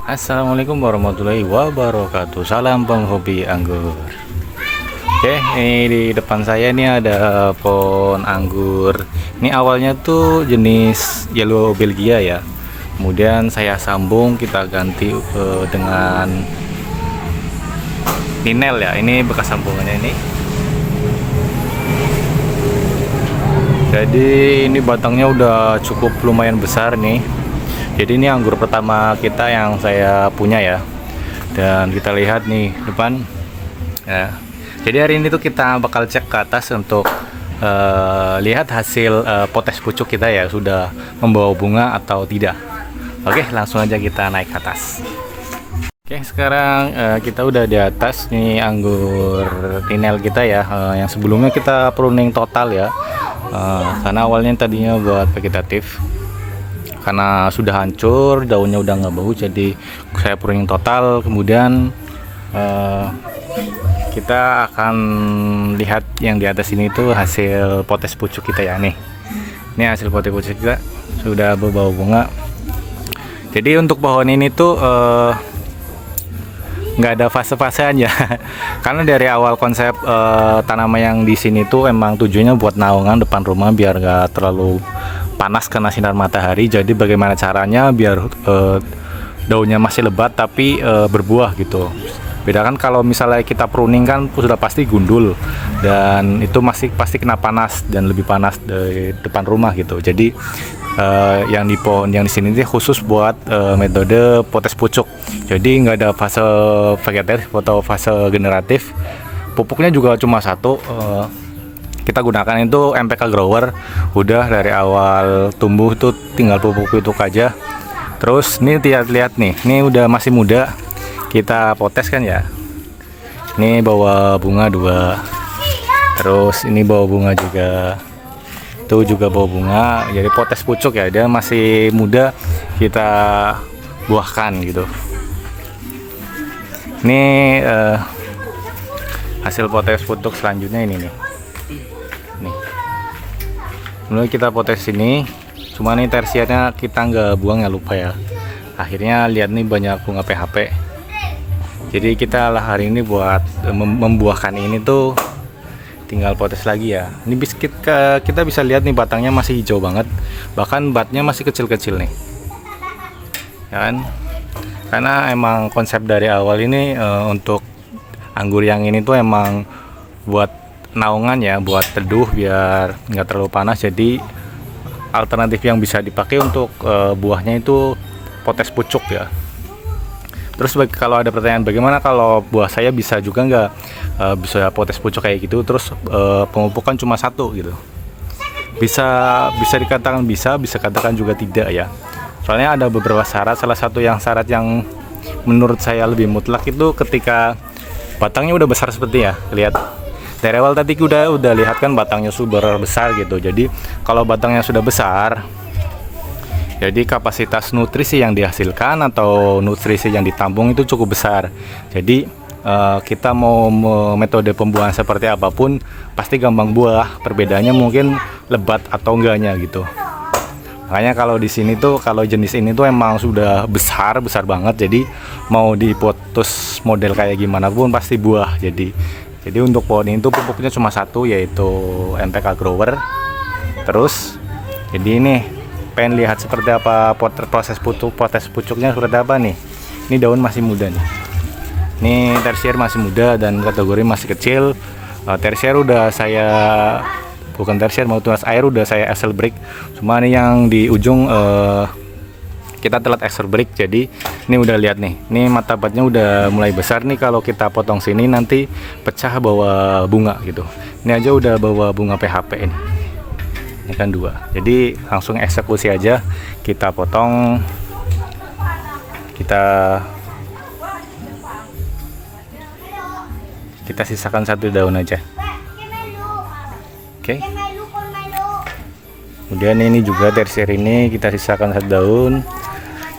Assalamualaikum warahmatullahi wabarakatuh. Salam penghobi anggur. Oke, ini di depan saya ini ada pohon anggur. Ini awalnya tuh jenis Yellow Belgia ya. Kemudian saya sambung, kita ganti dengan Ninel ya. Ini bekas sambungannya ini. Jadi ini batangnya udah cukup lumayan besar nih. Jadi ini anggur pertama kita yang saya punya ya. Dan kita lihat nih depan ya. Jadi hari ini tuh kita bakal cek ke atas untuk lihat hasil potes pucuk kita ya, sudah membawa bunga atau tidak. Oke, langsung aja kita naik ke atas. Oke, sekarang kita udah di atas nih anggur Ninel kita ya, yang sebelumnya kita pruning total ya. Karena awalnya tadinya buat vegetatif, karena sudah hancur, daunnya udah nggak bau, jadi saya pruning total. Kemudian kita akan lihat yang di atas ini tuh hasil potes pucuk kita ya nih. Ini hasil potes pucuk kita sudah berbau bunga. Jadi untuk pohon ini tuh nggak ada fase-faseannya karena dari awal konsep tanaman yang di sini tuh emang tujuannya buat naungan depan rumah biar nggak terlalu panas kena sinar matahari. Jadi bagaimana caranya biar daunnya masih lebat tapi berbuah gitu. Beda kan kalau misalnya kita pruning kan sudah pasti gundul dan itu masih pasti kena panas dan lebih panas dari depan rumah gitu. Jadi yang di pohon yang di sini khusus buat metode potes pucuk. Jadi nggak ada fase vegetatif atau fase generatif. Pupuknya juga cuma satu. Kita gunakan itu MPK grower. Udah dari awal tumbuh tuh tinggal pupuk aja. Terus ini lihat nih, ini udah masih muda. Kita potes kan ya. Ini bawa bunga 2. Terus ini bawa bunga juga. Itu juga bawa bunga, jadi potes pucuk ya, dia masih muda, kita buahkan gitu. Ini hasil potes pucuk selanjutnya ini nih. Nih, mulai kita potes ini, cuma nih tersiernya kita nggak buang ya, lupa ya. Akhirnya lihat nih banyak bunga PHP. Jadi kita lah hari ini buat membuahkan ini tuh tinggal potes lagi ya. Ini biskuit kita bisa lihat nih batangnya masih hijau banget, bahkan batnya masih kecil-kecil nih ya kan. Karena emang konsep dari awal ini untuk anggur yang ini tuh emang buat naungan ya, buat teduh biar nggak terlalu panas. Jadi alternatif yang bisa dipakai untuk buahnya itu potes pucuk ya. Terus kalau ada pertanyaan bagaimana kalau buah saya bisa juga nggak bisa potes pucuk kayak gitu, terus pemupukan cuma satu gitu, bisa dikatakan bisa katakan juga tidak ya. Soalnya ada beberapa syarat. Salah satu yang syarat yang menurut saya lebih mutlak itu ketika batangnya udah besar seperti ya, lihat dari awal tadi udah lihat kan batangnya super besar gitu. Jadi kalau batangnya sudah besar, jadi kapasitas nutrisi yang dihasilkan atau nutrisi yang ditampung itu cukup besar. Jadi kita mau metode pembuahan seperti apapun pasti gampang buah. Perbedaannya mungkin lebat atau enggaknya gitu. Makanya kalau di sini tuh kalau jenis ini tuh emang sudah besar banget. Jadi mau diputus model kayak gimana pun pasti buah. Jadi untuk pohon ini tuh pupuknya cuma satu, yaitu MPK grower. Terus jadi ini pengen lihat seperti apa proses potes pucuknya seperti apa nih. Ini daun masih muda nih. Ini tersier masih muda dan kategori masih kecil. Tersier udah saya bukan tersier, mau tunas air udah saya axle break. Cuma nih yang di ujung kita telat axle break. Jadi ini udah lihat nih. Ini mata batnya udah mulai besar nih. Kalau kita potong sini nanti pecah bawa bunga gitu. Ini aja udah bawa bunga PHP ini. Ini kan 2, jadi langsung eksekusi aja, kita potong, kita sisakan satu daun aja. Oke. Kemudian ini juga tersier ini kita sisakan satu daun.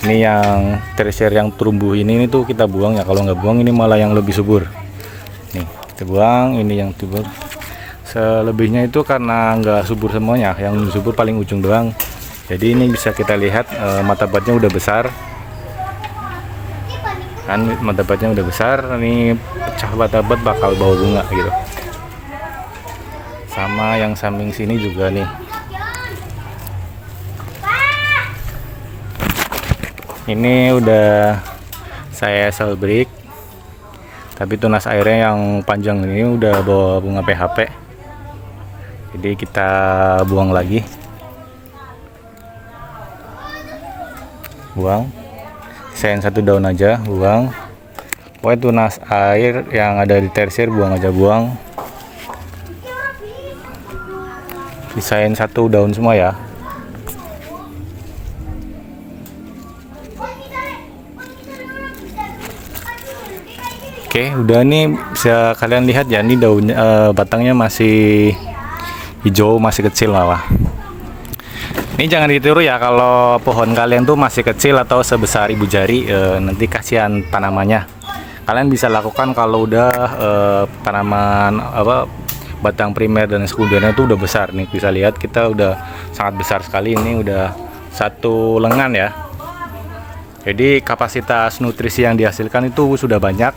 Ini yang tersier yang tumbuh ini tuh kita buang ya. Kalau nggak buang ini malah yang lebih subur. Nih kita buang, ini yang subur. Selebihnya itu karena nggak subur semuanya, yang subur paling ujung doang. Jadi ini bisa kita lihat mata batnya udah besar. kan martabatnya udah besar, ini pecah martabat bakal bawa bunga gitu. Sama yang samping sini juga nih, ini udah saya selbreak, tapi tunas airnya yang panjang ini udah bawa bunga PHP, jadi kita buang lagi, buang, sisain satu daun aja, buang. Pokoknya tunas air yang ada di tersier buang aja, buang. Sisain satu daun semua ya. Oke, udah nih, bisa kalian lihat ya, ini daunnya batangnya masih hijau, masih kecil malah. Ini jangan ditiru ya, kalau pohon kalian tuh masih kecil atau sebesar ibu jari, nanti kasihan tanamannya. Kalian bisa lakukan kalau udah tanaman batang primer dan sekundernya itu udah besar nih. Bisa lihat kita udah sangat besar sekali, ini udah satu lengan ya. Jadi kapasitas nutrisi yang dihasilkan itu sudah banyak.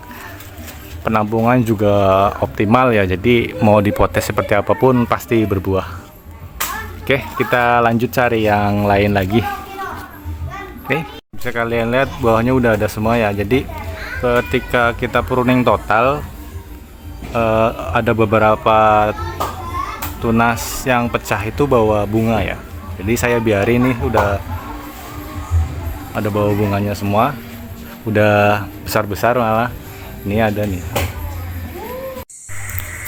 Penampungan juga optimal ya, jadi mau dipotes seperti apapun pasti berbuah. Oke, kita lanjut cari yang lain lagi. Oke, bisa kalian lihat bawahnya udah ada semua ya. Jadi ketika kita pruning total, ada beberapa tunas yang pecah itu bawa bunga ya. Jadi saya biarin nih, udah ada bawa bunganya semua, udah besar-besar malah. Ini ada nih.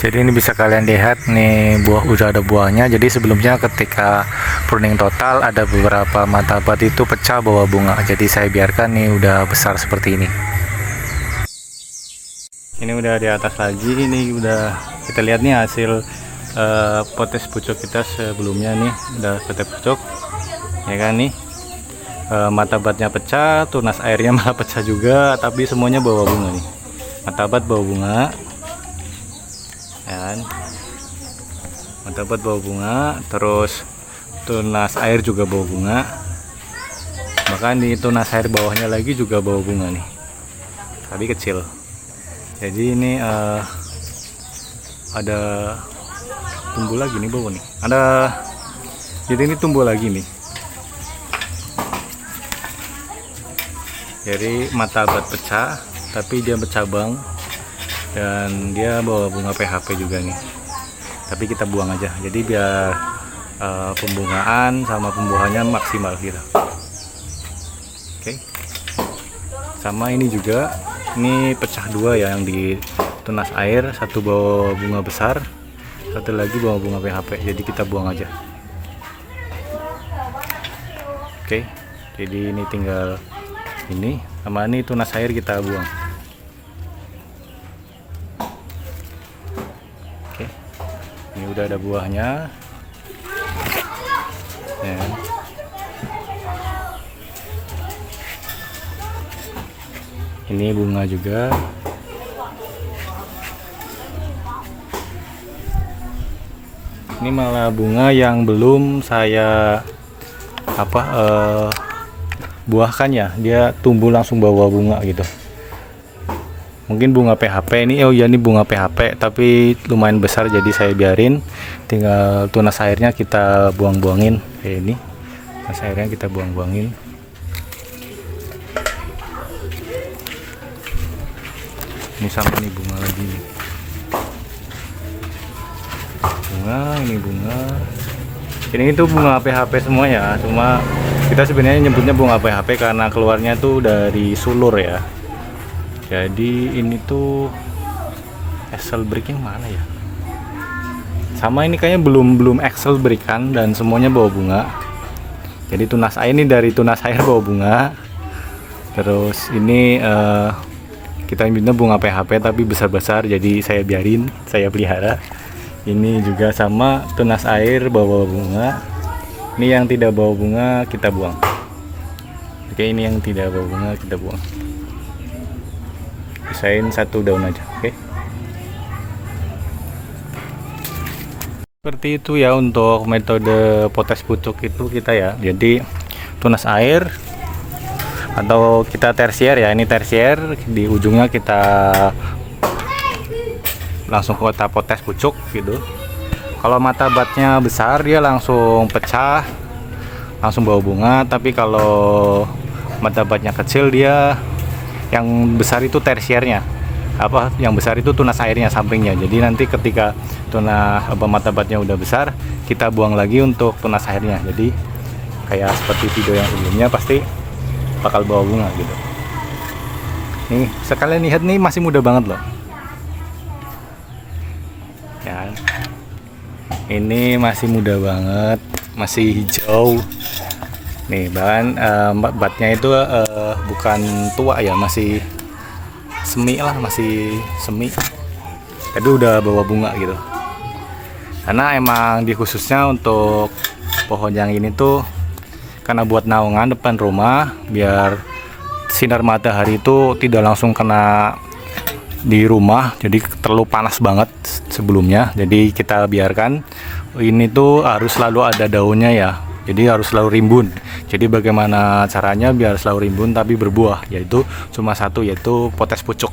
Jadi ini bisa kalian lihat nih, buah udah ada buahnya. Jadi sebelumnya ketika pruning total ada beberapa martabat itu pecah bawa bunga. Jadi saya biarkan nih udah besar seperti ini. Ini udah di atas lagi. Ini udah kita lihat nih hasil potes pucuk kita sebelumnya nih, udah potes pucuk ya kan nih. Martabatnya pecah, tunas airnya malah pecah juga, tapi semuanya bawa bunga nih. Martabat bawa bunga. Dan martabat bawa bunga, terus tunas air juga bawa bunga, bahkan di tunas air bawahnya lagi juga bawa bunga nih, tapi kecil. Jadi ini ada tumbuh lagi nih bawah nih, jadi ini tumbuh lagi nih. Jadi martabat pecah tapi dia bercabang, dan dia bawa bunga PHP juga nih, tapi kita buang aja, jadi biar pembungaan sama pembuahannya maksimal gitu. Oke, sama ini juga, ini pecah dua ya, yang di tunas air, satu bawa bunga besar, satu lagi bawa bunga PHP, jadi kita buang aja. Oke, jadi ini tinggal ini sama ini tunas air kita buang. Ini udah ada buahnya ya. Ini bunga juga. Ini malah bunga yang belum saya buahkan ya, dia tumbuh langsung bawa bunga gitu. Mungkin bunga PHP ini, oh ya ini bunga PHP tapi lumayan besar, jadi saya biarin. Tinggal tunas airnya kita buang-buangin kayak ini. Tunas airnya kita buang-buangin. Ini sama nih bunga lagi nih. Bunga, ini bunga. Ini itu bunga PHP semua ya, cuma kita sebenarnya nyebutnya bunga PHP karena keluarnya tuh dari sulur ya. Jadi ini tuh Excel break yang mana ya? Sama ini kayaknya belum Excel break kan, dan semuanya bawa bunga. Jadi tunas air ini dari tunas air bawa bunga. Terus ini kita nyebutnya bunga PHP tapi besar-besar, jadi saya biarin, saya pelihara. Ini juga sama, tunas air bawa bunga. Ini yang tidak bawa bunga kita buang. Oke, ini yang tidak bawa bunga kita buang. Pisahin satu daun aja, oke. Seperti itu ya untuk metode potes pucuk itu kita ya. Jadi tunas air atau kita tersier ya, ini tersier, di ujungnya kita langsung kita potes pucuk gitu. Kalau mata batnya besar dia langsung pecah, langsung bawa bunga. Tapi kalau mata batnya kecil, dia yang besar itu tersiernya, yang besar itu tunas airnya sampingnya. Jadi nanti ketika mata batnya udah besar, kita buang lagi untuk tunas airnya. Jadi kayak seperti video yang sebelumnya, pasti bakal bawa bunga gitu. Nih sekalian lihat nih, masih muda banget loh ya. Ini masih muda banget, masih hijau nih. Bahkan batnya itu bukan tua ya, masih semi lah, masih semi, tapi udah bawa bunga gitu. Karena emang dikhususnya untuk pohon yang ini tuh karena buat naungan depan rumah, biar sinar matahari itu tidak langsung kena di rumah, jadi terlalu panas banget sebelumnya. Jadi kita biarkan ini tuh harus selalu ada daunnya ya, jadi harus selalu rimbun. Jadi bagaimana caranya biar selalu rimbun tapi berbuah, yaitu cuma satu, yaitu potes pucuk.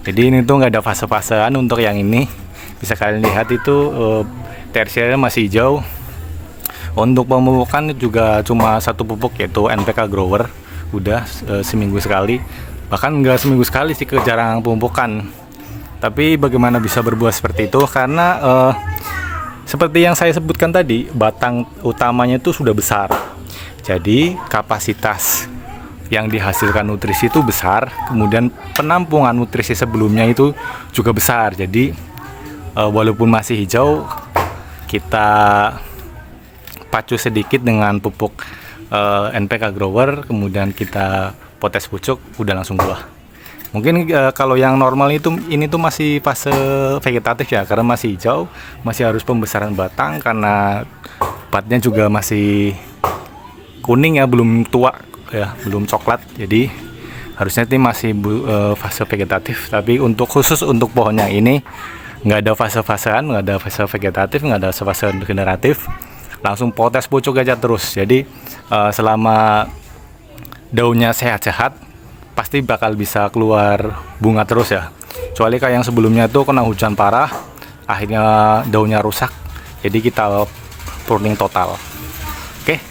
Jadi ini tuh nggak ada fase-fasean untuk yang ini. Bisa kalian lihat itu tersiernya masih hijau. Untuk pemupukan juga cuma satu pupuk, yaitu NPK Grower, udah seminggu sekali. Bahkan nggak seminggu sekali sih, jarang pemupukan. Tapi bagaimana bisa berbuah seperti itu? Karena seperti yang saya sebutkan tadi, batang utamanya itu sudah besar. Jadi kapasitas yang dihasilkan nutrisi itu besar. Kemudian penampungan nutrisi sebelumnya itu juga besar. Jadi walaupun masih hijau, kita pacu sedikit dengan pupuk NPK Grower, kemudian kita potes pucuk, udah langsung buah. Mungkin kalau yang normal ini tuh masih fase vegetatif ya, karena masih hijau, masih harus pembesaran batang karena batnya juga masih kuning ya, belum tua ya, belum coklat. Jadi harusnya ini masih fase vegetatif. Tapi khusus untuk pohon yang ini nggak ada fase-fasean, nggak ada fase vegetatif, nggak ada fase generatif, langsung potes pucuk aja terus. Jadi selama daunnya sehat-sehat, pasti bakal bisa keluar bunga terus ya. Kecuali kayak yang sebelumnya tuh kena hujan parah, akhirnya daunnya rusak, jadi kita pruning total. Oke,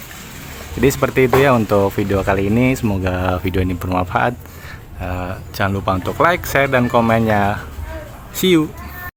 jadi seperti itu ya untuk video kali ini. Semoga video ini bermanfaat. Jangan lupa untuk like, share, dan komennya. See you.